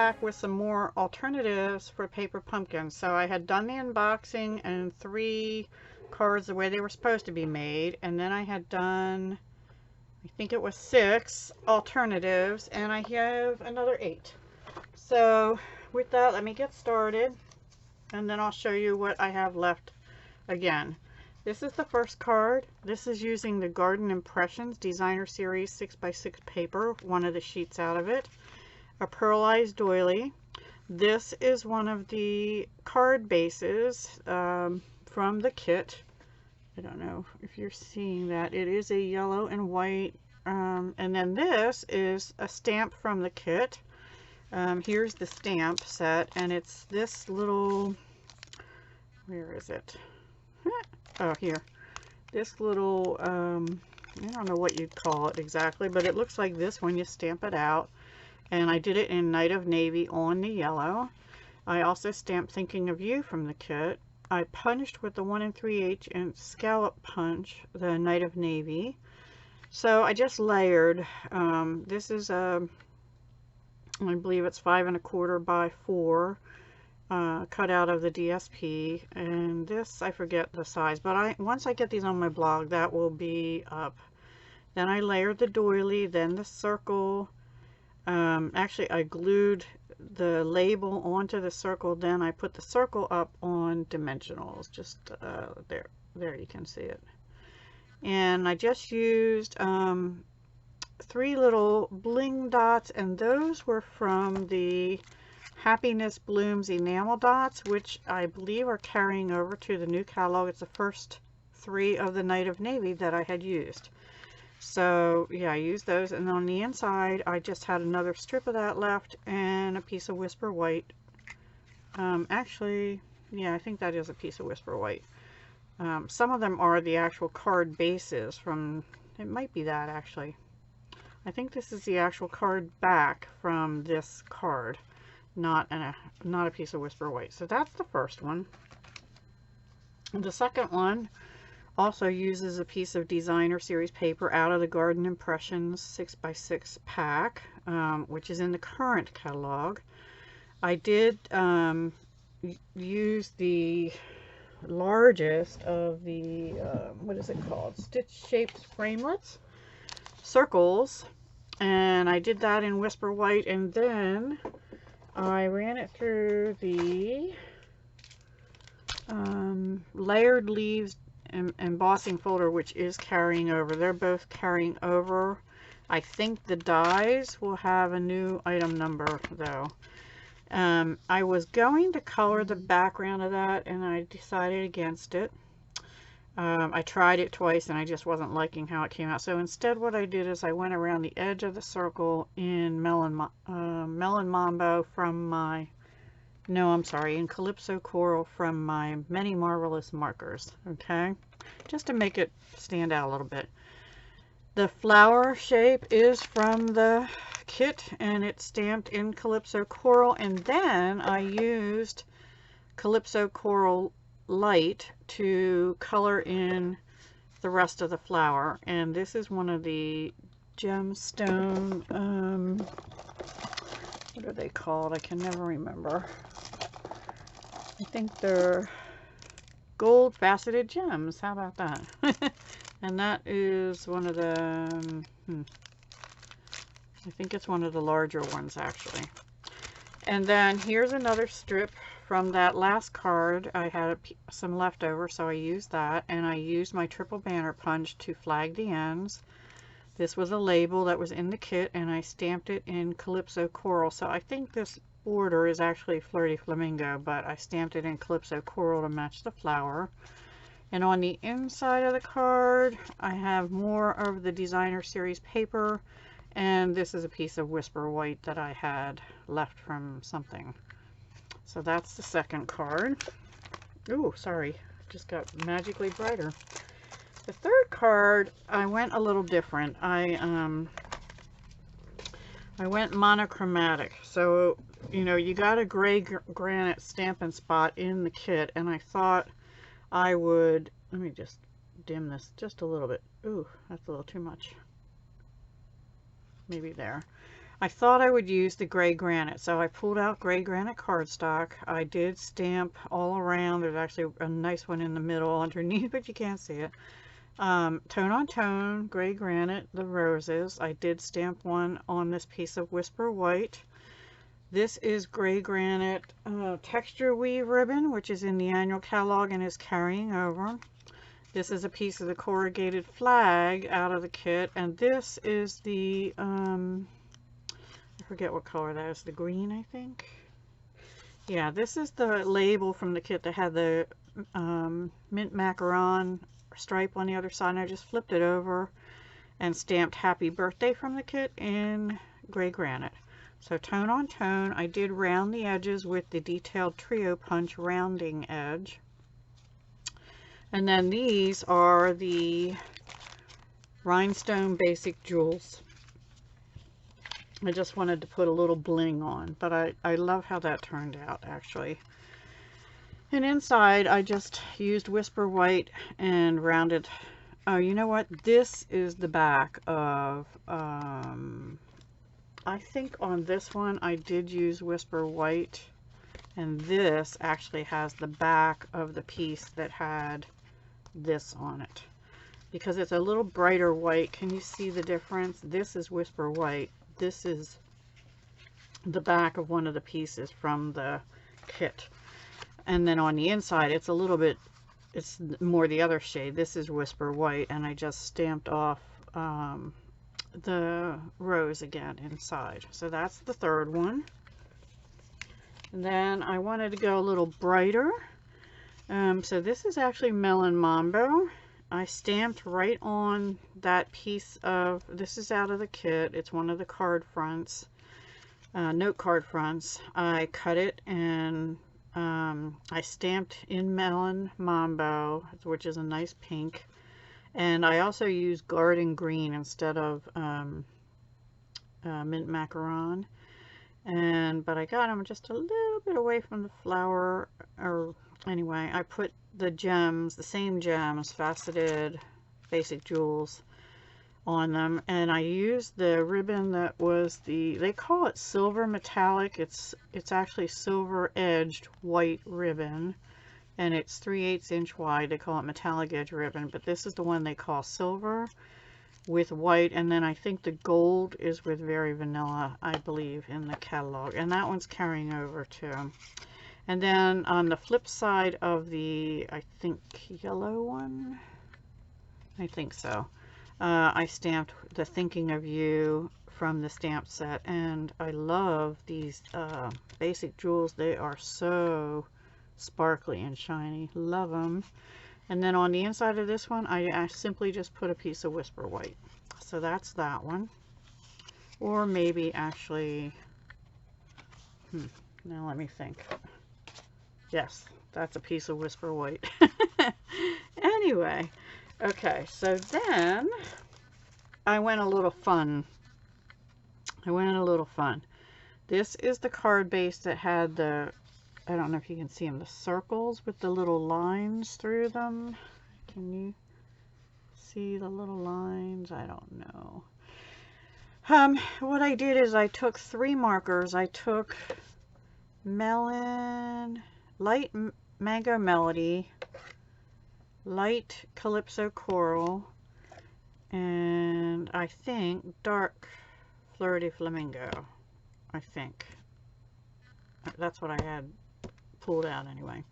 back with some more alternatives for paper pumpkins. So I had done the unboxing and 3 cards the way they were supposed to be made, and then I had done, I think it was 6 alternatives, and I have another 8. So with that, let me get started, and then I'll show you what I have left again. This is the first card. This is using the Garden Impressions Designer Series 6x6 paper, one of the sheets out of it. A pearlized doily. This is one of the card bases from the kit. I don't know if you're seeing that. It is a yellow and white. And then this is a stamp from the kit. Here's the stamp set, and it's this little, where is it? Oh, here. This little, I don't know what you'd call it exactly, but it looks like this when you stamp it out. And I did it in Night of Navy on the yellow. I also stamped Thinking of You from the kit. I punched with the 1 3/8 inch scallop punch the Night of Navy. So I just layered. This is I believe it's 5 1/4 by 4. Cut out of the DSP, and this, I forget the size, but once I get these on my blog, that will be up. Then I layered the doily, then the circle. Actually, I glued the label onto the circle, then I put the circle up on dimensionals, just there you can see it. And I just used 3 little bling dots, and those were from the Happiness Blooms enamel dots, which I believe are carrying over to the new catalog. It's the first 3 of the Night of Navy that I had used. So yeah, I used those, and on the inside I just had another strip of that left and a piece of Whisper White. Actually, yeah, I think that is a piece of Whisper White. Some of them are the actual card bases from, it might be that actually. I think this is the actual card back from this card. Not a piece of Whisper White. So that's the first one. The second one also uses a piece of Designer Series paper out of the Garden Impressions 6x6 pack, which is in the current catalog. I did use the largest of the, what is it called? Stitch shaped framelits, circles, and I did that in Whisper White, and then I ran it through the layered leaves embossing folder, which is carrying over. They're both carrying over. I think the dies will have a new item number though. I was going to color the background of that, and I decided against it. I tried it twice and I just wasn't liking how it came out. So instead what I did is I went around the edge of the circle in Melon Mambo from my, no, I'm sorry, in Calypso Coral from my Many Marvelous markers, okay? Just to make it stand out a little bit. The flower shape is from the kit, and it's stamped in Calypso Coral, and then I used Calypso Coral Light to color in the rest of the flower. And this is one of the gemstone, what are they called? I can never remember. I think they're gold faceted gems. How about that? And that is one of the, I think it's one of the larger ones actually. And then here's another strip from that last card. I had some left over, so I used that, and I used my triple banner punch to flag the ends. This was a label that was in the kit, and I stamped it in Calypso Coral. So I think this border is actually Flirty Flamingo, but I stamped it in Calypso Coral to match the flower. And on the inside of the card, I have more of the Designer Series paper, and this is a piece of Whisper White that I had left from something. So that's the second card. Ooh, sorry, just got magically brighter. The third card, I went a little different. I went monochromatic. So, you know, you got a gray granite Stampin' Spot in the kit, and I thought I would, let me just dim this just a little bit. Ooh, that's a little too much. Maybe there. I thought I would use the gray granite, so I pulled out gray granite cardstock. I did stamp all around. There's actually a nice one in the middle underneath, but you can't see it. Tone on tone, gray granite, the roses. I did stamp one on this piece of Whisper White. This is gray granite texture weave ribbon, which is in the annual catalog and is carrying over. This is a piece of the corrugated flag out of the kit, and this is the, I forget what color that is, the green, I think. Yeah, this is the label from the kit that had the mint macaron stripe on the other side, and I just flipped it over and stamped Happy Birthday from the kit in gray granite. So tone on tone, I did round the edges with the detailed Trio Punch rounding edge. And then these are the rhinestone basic jewels. I just wanted to put a little bling on, but I love how that turned out actually. And inside I just used Whisper White and rounded. Oh, you know what? This is the back of, I think on this one I did use Whisper White, and this actually has the back of the piece that had this on it, because it's a little brighter white. Can you see the difference? This is Whisper White. This is the back of one of the pieces from the kit, and then on the inside it's a little bit, it's more the other shade. This is Whisper White, and I just stamped off the rose again inside. So that's the third one. And then I wanted to go a little brighter. So this is actually Melon Mambo. I stamped right on that piece of, this is out of the kit. It's one of the card fronts, note card fronts. I cut it and I stamped in Melon Mambo, which is a nice pink. And I also used Garden Green instead of Mint Macaron. But I got them just a little bit away from the flower, or anyway, I put the gems, the same gems, faceted basic jewels on them, and I used the ribbon that was they call it silver metallic. It's actually silver edged white ribbon, and it's 3/8 inch wide. They call it metallic edge ribbon, but this is the one they call silver with white, and then I think the gold is with Very Vanilla, I believe, in the catalog, and that one's carrying over too. And then on the flip side of the, I think, yellow one, I think so, I stamped the Thinking of You from the stamp set, and I love these basic jewels. They are so sparkly and shiny. Love them. And then on the inside of this one, I simply just put a piece of Whisper White. So that's that one. Or maybe actually, now let me think. Yes, that's a piece of Whisper White. Anyway, okay, so then I went a little fun. This is the card base that had the, I don't know if you can see them, the circles with the little lines through them. Can you see the little lines? I don't know. What I did is I took 3 markers. I took Light Mango Melody, Light Calypso Coral, and I think Dark Fleur de Flamingo. I think. That's what I had pulled out anyway.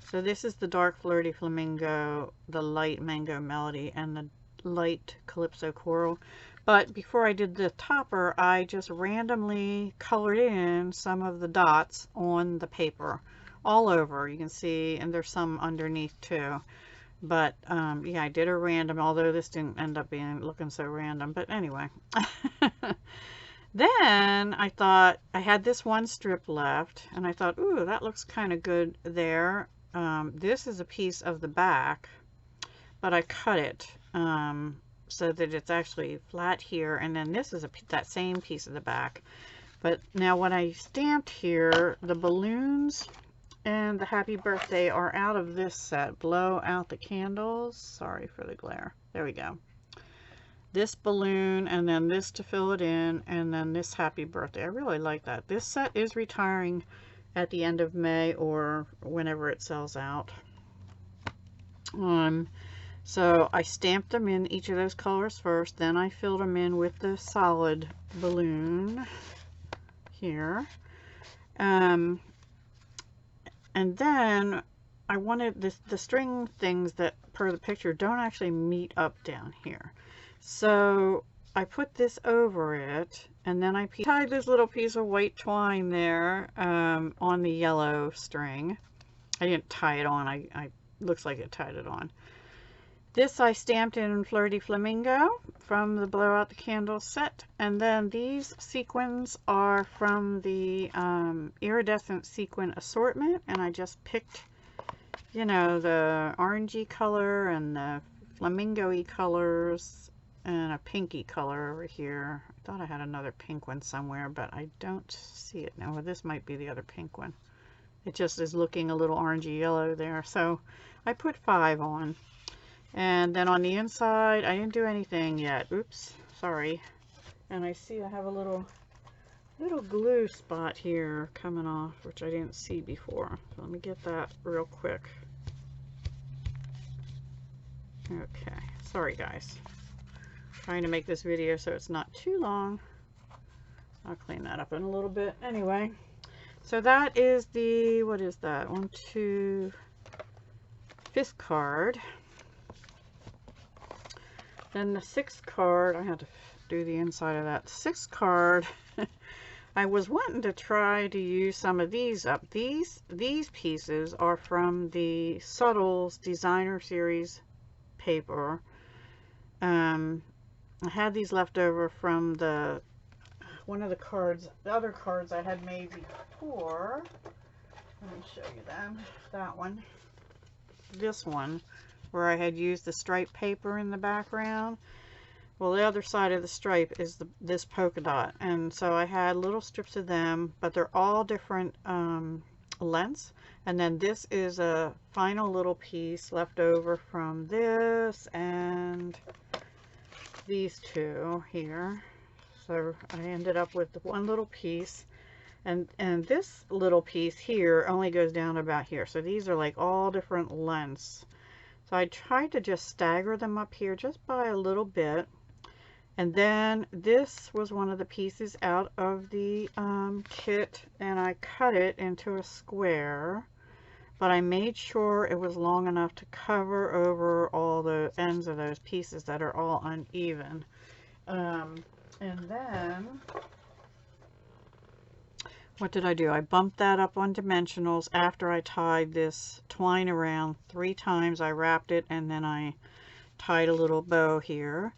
So this is the Dark Fleur de Flamingo, the Light Mango Melody, and the Light Calypso Coral. But before I did the topper, I just randomly colored in some of the dots on the paper all over. You can see, and there's some underneath too. But yeah, I did a random, although this didn't end up looking so random. But anyway. Then I thought, I had this one strip left, and I thought, ooh, that looks kind of good there. This is a piece of the back, but I cut it so that it's actually flat here, and then this is that same piece of the back. But now when I stamped here, the balloons and the Happy Birthday are out of this set. Blow out the candles. Sorry for the glare. There we go. this balloon, and then this to fill it in, and then this happy birthday. I really like that. This set is retiring at the end of May or whenever it sells out. So I stamped them in each of those colors first, then I filled them in with the solid balloon here. And then I wanted the string things that per the picture don't actually meet up down here. So I put this over it, and then I tied this little piece of white twine there on the yellow string. I didn't tie it on, I looks like it tied it on. This I stamped in Flirty Flamingo from the Blow Out the Candle set, and then these sequins are from the Iridescent Sequin Assortment, and I just picked, you know, the orangey color and the flamingo-y colors and a pinky color over here. I thought I had another pink one somewhere, but I don't see it now. Well, this might be the other pink one. It just is looking a little orangey yellow there. So I put 5 on. And then on the inside, I didn't do anything yet. Oops, sorry. And I see I have a little glue spot here coming off, which I didn't see before. So let me get that real quick. Okay, sorry guys. Trying to make this video so it's not too long. I'll clean that up in a little bit. Anyway, so that is the, what is that? 5th card. Then the 6th card, I had to do the inside of that. 6th card, I was wanting to try to use some of these up. These pieces are from the Subtles Designer Series paper. I had these left over from the one of the cards, the other cards I had made before. Let me show you them. That one, this one, where I had used the striped paper in the background. Well, the other side of the stripe is this polka dot, and so I had little strips of them, but they're all different lengths. And then this is a final little piece left over from this and these two here. So I ended up with one little piece, and this little piece here only goes down about here. So these are like all different lengths. So I tried to just stagger them up here just by a little bit. And then this was one of the pieces out of the kit, and I cut it into a square, but I made sure it was long enough to cover over all the ends of those pieces that are all uneven. And then what did I do? I bumped that up on dimensionals after I tied this twine around 3 times. I wrapped it, and then I tied a little bow here.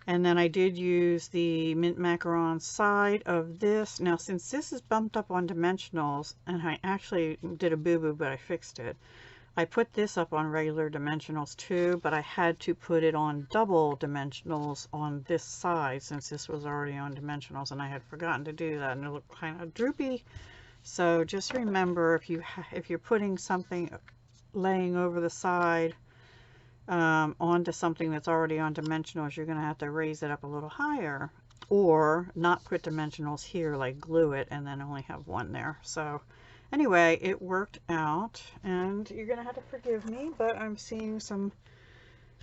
And then I did use the mint macaron side of this. Now, since this is bumped up on dimensionals, and I actually did a boo-boo, but I fixed it. I put this up on regular dimensionals too, but I had to put it on double dimensionals on this side since this was already on dimensionals, and I had forgotten to do that, and it looked kind of droopy. So just remember, if you're putting something laying over the side onto something that's already on dimensionals, you're going to have to raise it up a little higher, or not put dimensionals here, like glue it and then only have one there. So anyway, it worked out, and you're going to have to forgive me, but I'm seeing some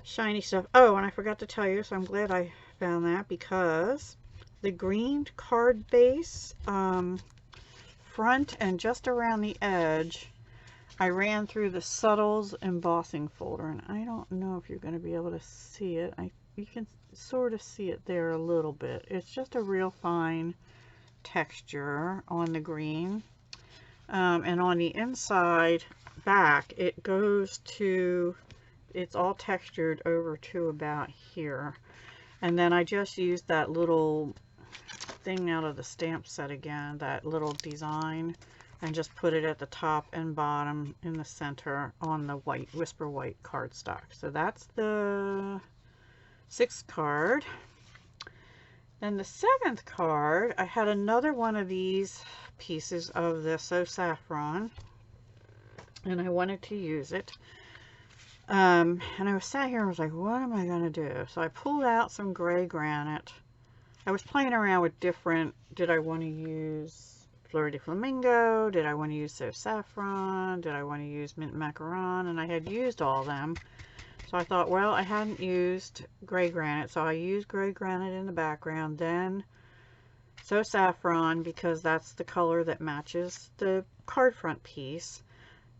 shiny stuff. Oh, and I forgot to tell you, so I'm glad I found that, because the green card base front and just around the edge, I ran through the Subtles embossing folder, and I don't know if you're going to be able to see it. You can sort of see it there a little bit. It's just a real fine texture on the green. And on the inside back, it goes to, it's all textured over to about here. And then I just used that little thing out of the stamp set again, that little design, and just put it at the top and bottom in the center on the white Whisper White cardstock. So that's the 6th card. Then the 7th card, I had another one of these pieces of the So Saffron, and I wanted to use it. And I was sat here and was like, what am I going to do? So I pulled out some gray granite. I was playing around with different, did I want to use Fleur de Flamingo? Did I want to use So Saffron? Did I want to use Mint Macaron? And I had used all of them. So I thought, well, I hadn't used gray granite, so I used gray granite in the background, then So Saffron, because that's the color that matches the card front piece.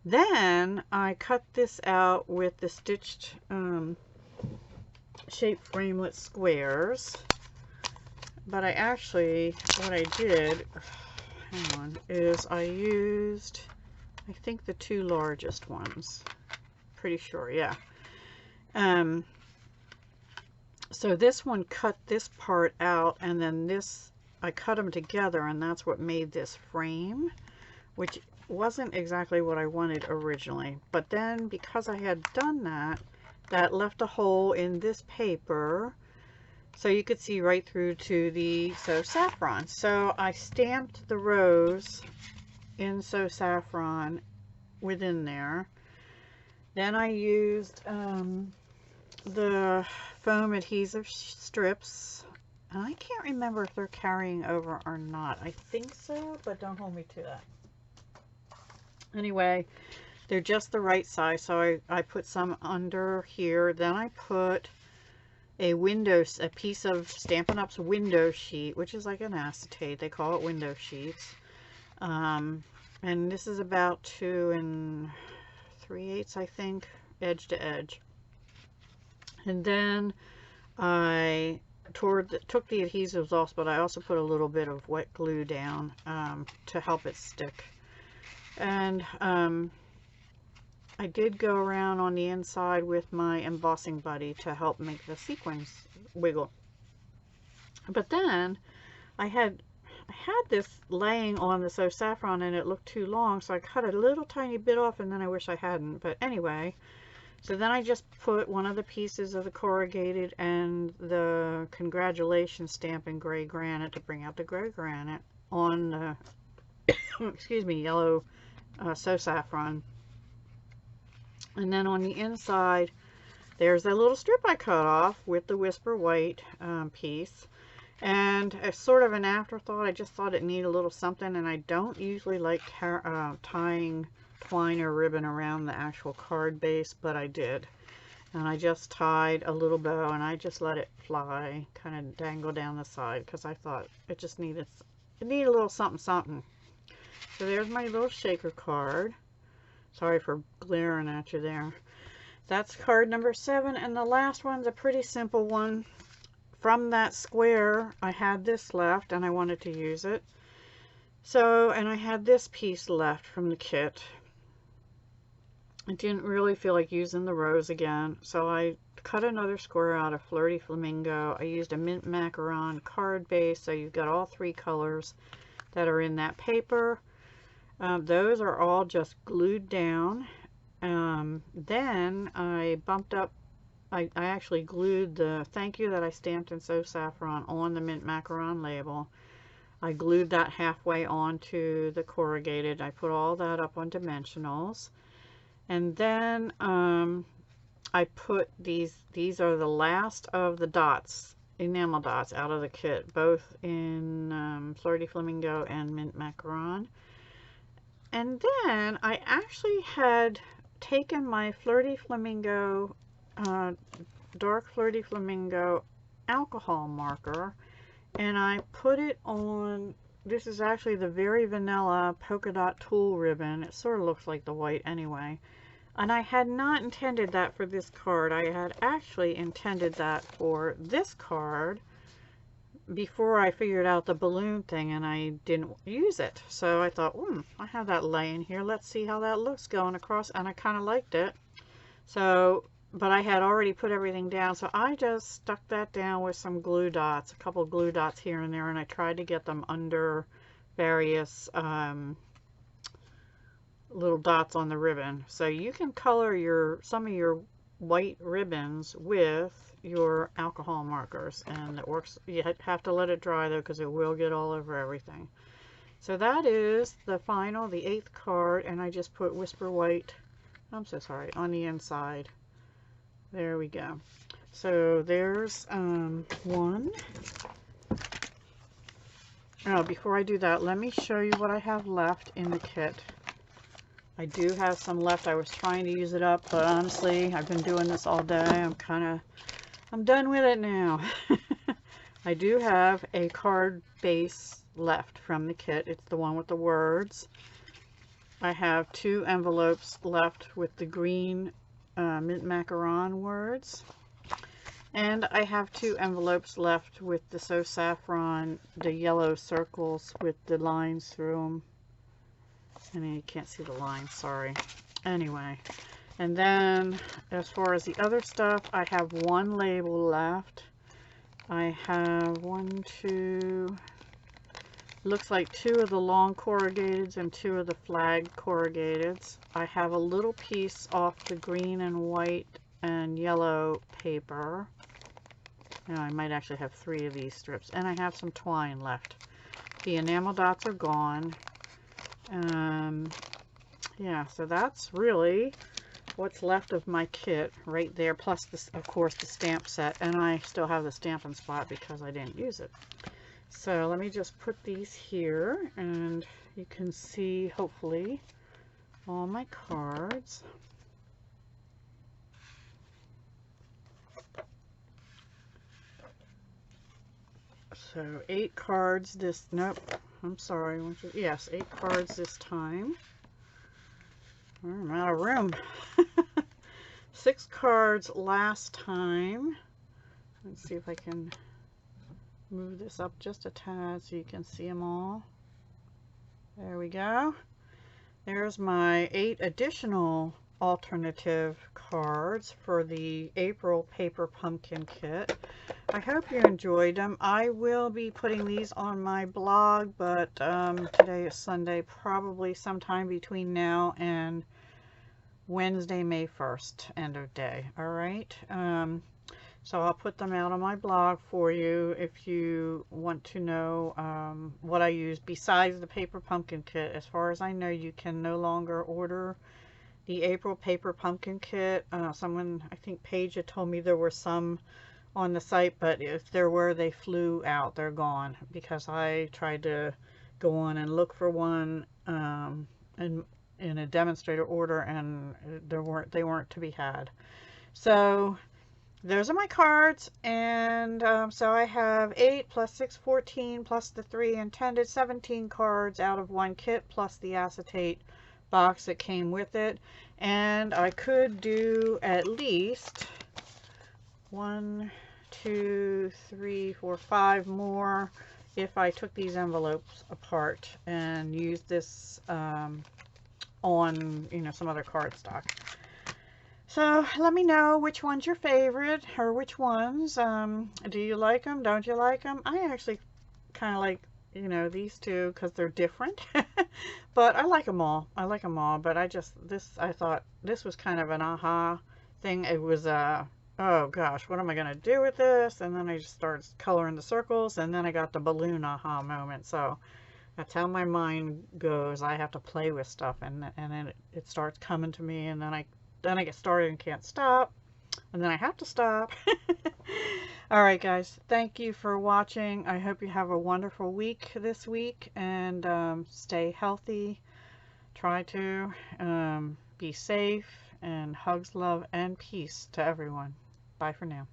Then I cut this out with the stitched shape framelit squares. But I actually, what I did, hang on, is I used, I think the two largest ones. Pretty sure, yeah. So this one cut this part out, and then this, I cut them together, and that's what made this frame, which wasn't exactly what I wanted originally. But then, because I had done that, that left a hole in this paper, so you could see right through to the So Saffron. So I stamped the rose in So Saffron within there. Then I used the foam adhesive strips. And I can't remember if they're carrying over or not. I think so, but don't hold me to that. Anyway, they're just the right size, so I put some under here. Then I put a piece of Stampin' Up's window sheet, which is like an acetate. They call it window sheets. And this is about 2 3/8, I think, edge to edge. And then I took the adhesives off, but I also put a little bit of wet glue down to help it stick. And I did go around on the inside with my embossing buddy to help make the sequins wiggle. But then I had this laying on the So Saffron, and it looked too long, so I cut a little tiny bit off, and then I wish I hadn't. But anyway, so then I just put one of the pieces of the corrugated and the congratulations stamp in gray granite to bring out the gray granite on the excuse me, yellow So Saffron. And then on the inside, there's that little strip I cut off with the Whisper White piece. And as sort of an afterthought, I just thought it needed a little something, and I don't usually like tying twine or ribbon around the actual card base, but I did. And I just tied a little bow, and I just let it fly, kind of dangle down the side, because I thought it just needed a little something something. So there's my little shaker card. Sorry for glaring at you there. That's card number 7, and the last one's a pretty simple one. From that square, I had this left, and I wanted to use it. So, and I had this piece left from the kit. I didn't really feel like using the rose again, so I cut another square out of Fleur de Flamingo. I used a Mint Macaron card base, so you've got all 3 colors that are in that paper. Those are all just glued down. Then I bumped up, I actually glued the thank you that I stamped in So Saffron on the Mint Macaron label. I glued that halfway onto the corrugated. I put all that up on dimensionals. And then I put these are the last of the dots, enamel dots out of the kit, both in Fleur de Flamingo and Mint Macaron. And then I actually had taken my Fleur de Flamingo, dark Fleur de Flamingo alcohol marker, and I put it on, this is actually the Very Vanilla polka dot tulle ribbon. It sort of looks like the white anyway. And I had not intended that for this card. I had actually intended that for this card before I figured out the balloon thing, and I didn't use it. So I thought, I have that laying here. Let's see how that looks going across, and I kind of liked it. So, but I had already put everything down, so I just stuck that down with some glue dots, a couple glue dots here and there, and I tried to get them under various little dots on the ribbon. So you can color some of your white ribbons with your alcohol markers, and it works. You have to let it dry though, because it will get all over everything. So that is the final, the 8th card, and I just put Whisper White, I'm so sorry, on the inside There we go. So there's one. Oh, before I do that, let me show you what I have left in the kit. I do have some left. I was trying to use it up, but honestly, I've been doing this all day. I'm done with it now. I do have a card base left from the kit. It's the one with the words. I have 2 envelopes left with the green mint macaron words. And I have 2 envelopes left with the So Saffron, the yellow circles with the lines through them. I mean, you can't see the lines, sorry. Anyway, and then as far as the other stuff, I have 1 label left. I have 1, 2, looks like 2 of the long corrugateds and 2 of the flag corrugateds. I have a little piece off the green and white and yellow paper. Now, I might actually have 3 of these strips, and I have some twine left. The enamel dots are gone. Yeah, so that's really what's left of my kit right there, plus this, of course, the stamp set, and I still have the Stampin' Spot because I didn't use it. So let me just put these here, and you can see hopefully all my cards. So 8 cards this, nope, I'm sorry, yes, 8 cards this time. I'm out of room. 6 cards last time. Let's see if I can move this up just a tad so you can see them all. There we go. There's my 8 additional alternative cards for the April Paper Pumpkin Kit. I hope you enjoyed them. I will be putting these on my blog, but today is Sunday, probably sometime between now and Wednesday, May 1st, end of day. All right. So I'll put them out on my blog for you if you want to know what I use besides the Paper Pumpkin Kit. As far as I know, you can no longer order the April Paper Pumpkin Kit. Someone, I think Paige had told me there were some on the site, but if there were, they flew out. They're gone because I tried to go on and look for one in a demonstrator order, and they weren't to be had. So those are my cards, and so I have 8 plus 6, 14, plus the 3 intended, 17 cards out of one kit, plus the acetate box that came with it. And I could do at least 1, 2, 3, 4, 5 more if I took these envelopes apart and used this on, you know, some other cardstock. So let me know which one's your favorite, or which ones. Do you like them? Don't you like them? I actually kind of like, you know, these two because they're different. But I like them all. I like them all. But I thought this was kind of an aha thing. It was oh gosh, what am I gonna do with this? And then I just started coloring the circles, and then I got the balloon aha moment. So that's how my mind goes. I have to play with stuff, and then it starts coming to me, and then I get started and can't stop, and then I have to stop. All right, guys, thank you for watching. I hope you have a wonderful week this week, and stay healthy. Try to be safe, and hugs, love, and peace to everyone. Bye for now.